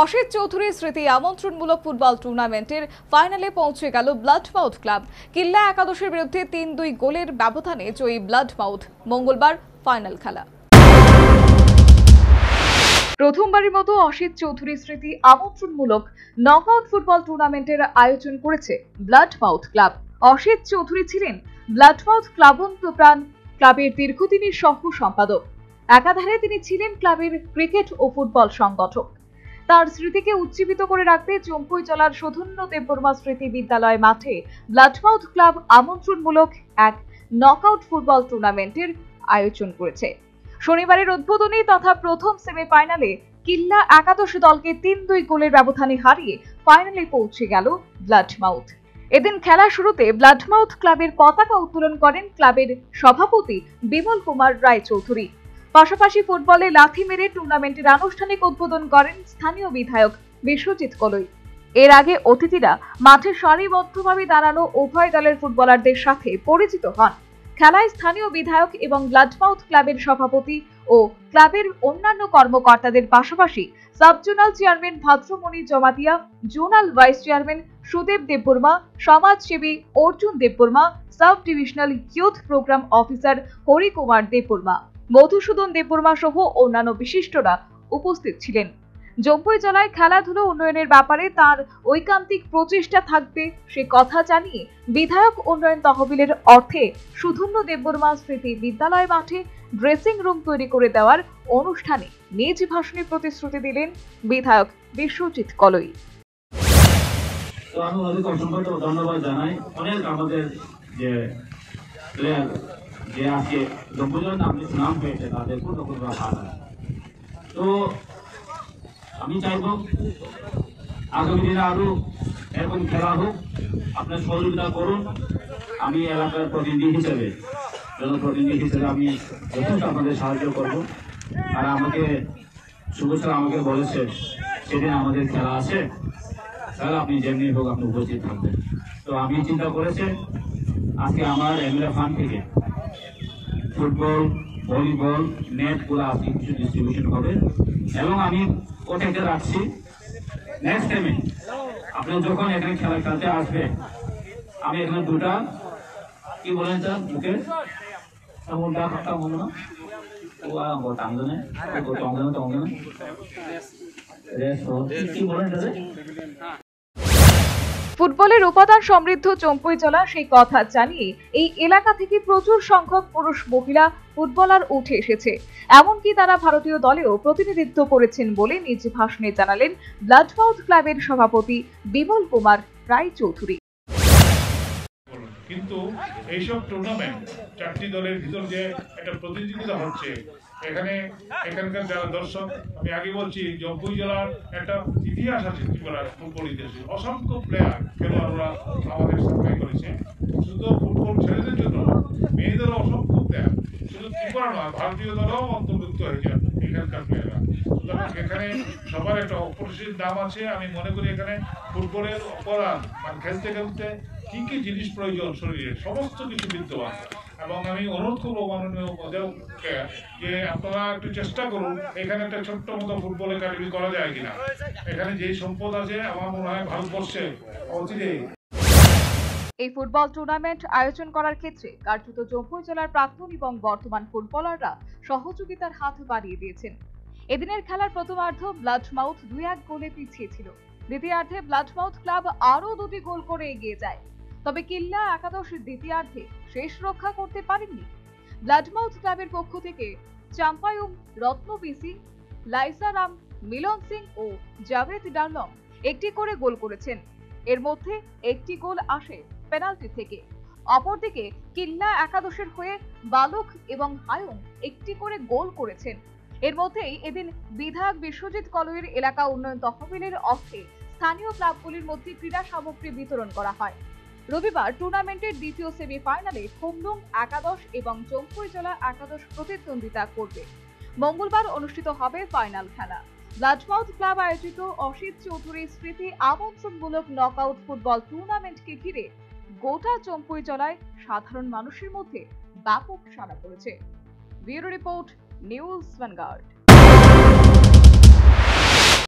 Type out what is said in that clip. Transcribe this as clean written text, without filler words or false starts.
অসিত চৌধুরীর স্মৃতি আমন্ত্রণমূলক ফুটবল টুর্নামেন্টের ফাইনালে পৌঁছে গেল ব্লাডমাউথ ক্লাব। কিল্লা একাদশের বিরুদ্ধে ৩-২ গোলের ব্যবধানে জয়ী ব্লাডমাউথ। মঙ্গলবার ফাইনাল খেলা। প্রথমবারের মতো অসিত চৌধুরীর স্মৃতি আমন্ত্রণমূলক নকআউট ফুটবল টুর্নামেন্টের আয়োজন করেছে ব্লাডমাউথ ক্লাব। অসিত চৌধুরী ছিলেন ব্লাডমাউথ ক্লাবন্তপ্রাণ ক্লাবের দীর্ঘদিনের সহ সম্পাদক। একাধারে তিনি ছিলেন ক্লাবের ক্রিকেট ও ফুটবল সংগঠক। তার স্মৃতিকে উজ্জীবিত করে রাখতে চম্পুই জেলার সুধন্য দেববর্মা স্মৃতি বিদ্যালয় মাঠে ব্লাডমাউথ ক্লাব আমন্ত্রণমূলক এক নকআউট ফুটবল টুর্নামেন্টের আয়োজন করেছে। শনিবারের উদ্বোধনী তথা প্রথম সেমিফাইনালে কিল্লা একাদশ দলকে ৩-২ গোলের ব্যবধানে হারিয়ে ফাইনালে পৌঁছে গেল ব্লাডমাউথ। এদিন খেলা শুরুতে ব্লাডমাউথ ক্লাবের পতাকা উত্তোলন করেন ক্লাবের সভাপতি বিমল কুমার রায় চৌধুরী। পাশাপাশি ফুটবলে লাথি মেরে টুর্নামেন্টের আনুষ্ঠানিক উদ্বোধন করেন স্থানীয় বিধায়ক বিশ্বজিৎ কলই। এর আগে অতিথিরা মাঠে সারিবদ্ধভাবে দাঁড়ানো উভয় দলের ফুটবলারদের সাথে পরিচিত হন। খেলায় স্থানীয় বিধায়ক এবং ব্লাডমাউথ ক্লাবের সভাপতি ও ক্লাবের অন্যান্য কর্মকর্তাদের পাশাপাশি subzonal chairman Bhadramani Jamatia, zonal vice chairman Sudeb Debbarma, সমাজসেবী Arjun Debbarma, sub divisional youth programme officer Hari Kumar Debbarma, Madhusudan Debbarma সহ অন্যান্য বিশিষ্টরা উপস্থিত ছিলেন। চম্পুই জেলায় খেলাধুলো উন্নয়নের ব্যাপারে তার ঐকান্তিক প্রচেষ্টা থাকবে সে কথা জানিয়ে বিধায়ক উন্নয়ন তহবিলের অর্থে সুধন্য দেববর্মা স্মৃতি বিদ্যালয় মাঠে ড্রেসিং রুম তৈরি করে দেওয়ার অনুষ্ঠানে নিজ ভাষণে প্রতিশ্রুতি দিলেন বিধায়ক বিশ্বজিৎ কলই। আমি অসংখ্য ধন্যবাদ জানাই অনেক আমাদের যে প্লেয়ার যে আজকে জম্পুজের নাম পেয়েছে তাদের কৃতজ্ঞতা ভাষা। তো আমি চাইব আগামী দিনে আরো এরকম খেলা হোক, আপনার সহযোগিতা করুন। আমি এলাকার প্রতিনিধি হিসেবে জনপ্রতিনিধি হিসেবে আমি যথেষ্ট আপনাদের সাহায্য করব। আর আমাকে শুভেচ্ছা আমাকে বলেছে সেদিন আমাদের খেলা আছে, তাহলে আপনি যেমনি হোক আপনি উপস্থিত থাকবেন। তো আমি চিন্তা করেছি আজকে আমার এমএলএ ফান্ড থেকে ফুটবল, ভলিবল, নেটগুলো আজকে কিছু ডিস্ট্রিবিউশন হবে এবং আমি ওটাকে রাখছি নেক্সট টাইমে আপনি যখন এখানে খেলা খেলতে আসবে আমি এখানে দুটা কি বলেন স্যার মুখে কি বলেন ফুটবলের উপাদান সমৃদ্ধ চম্পুই জেলা সেই কথা জানিয়ে এই এলাকা থেকে প্রচুর সংখ্যক পুরুষ মহিলা ফুটবলার উঠে এসেছে, এমনকি তারা ভারতীয় দলেও প্রতিনিধিত্ব করেছেন বলে নিজ ভাষণে জানালেন ব্লাডমাউথ ক্লাবের সভাপতি বিমল কুমার রায় চৌধুরী। কিন্তু এইসব টুর্নামেন্ট চারটি দলের ভিতর যে একটা প্রতিযোগিতা হচ্ছে, এখানকার যারা দর্শক, আমি আগে বলছি চম্পুই জেলার একটা ইতিহাস আছে ফুটবল ইতিহাসে। অসংখ্য প্লেয়ার খেলোয়াড়রা আমাদের সাপ্লাই করেছে, শুধু ফুটবল ছেলেদের জন্য মেয়েদেরও অসংখ্য প্লেয়ার, শুধু ত্রিপুরা নয় ভারতীয় দলেও অন্তর্ভুক্ত হয়েছে এখানকার প্লেয়াররা। সুতরাং এখানে সবার একটা অপরিসীম দাম আছে। আমি মনে করি এখানে ফুটবলের অপরাধ মানে খেলতে খেলতে কি কি জিনিস প্রয়োজন শরীরে সমস্ত কিছু বিদ্যমান। এবং আমি অনুরোধ করবো মাননীয় অধ্যাপককে যে আপনারা একটু চেষ্টা করুন এখানে একটা ছোট্ট মতো ফুটবল একাডেমি করা যায় কিনা। এখানে যে সম্পদ আছে আমার মনে হয় ভারতবর্ষে অচিরে। এই ফুটবল টুর্নামেন্ট আয়োজন করার ক্ষেত্রে কার্যত চম্পুই জেলার প্রাক্তন এবং বর্তমান ফুটবলাররা সহযোগিতার হাত বাড়িয়ে দিয়েছেন। এদিনের খেলার প্রথমার্ধ ব্লাডমাউথ 2-1 গোলে পিছিয়ে ছিল। দ্বিতীয়ার্ধে ব্লাডমাউথ ক্লাব আরও 2টি গোল করে এগিয়ে যায়, তবে কিল্লা একাদশ দ্বিতীয়ার্ধে শেষ রক্ষা করতে পারেননি। ব্লাডমাউথ ক্লাবের পক্ষ থেকে চাম্পায়ুম রত্নবিসি, লাইসারাম, মিলন সিং ও জাভেদ ডার্লং একটি করে গোল করেছেন। এর মধ্যে একটি গোল আসে পেনাল্টি থেকে। অপরদিকে কিল্লা একাদশের হয়ে বালক এবং হায়ুং একটি করে গোল করেছেন। এর মধ্যেই এদিন বিধায়ক বিশ্বজিৎ কলইয়ের এলাকা উন্নয়ন তহবিলের অর্থে স্থানীয় ক্লাবগুলির মধ্যে ক্রীড়া সামগ্রী বিতরণ করা হয়। রবিবার টুর্নামেন্টের দ্বিতীয় সেমিফাইনালে খুমলুং একাদশ এবং চম্পুই জেলা একাদশ প্রতিদ্বন্দ্বিতা করবে। মঙ্গলবার অনুষ্ঠিত হবে ফাইনাল খেলা। ব্লাডমাউথ ক্লাব আয়োজিত অসিত চৌধুরী স্মৃতি আমন্ত্রণমূলক নকআউট ফুটবল টুর্নামেন্টকে ঘিরে গোটা চম্পুই জেলায় সাধারণ মানুষের মধ্যে ব্যাপক সাড়া পড়েছে। Bureau report, news vanguard.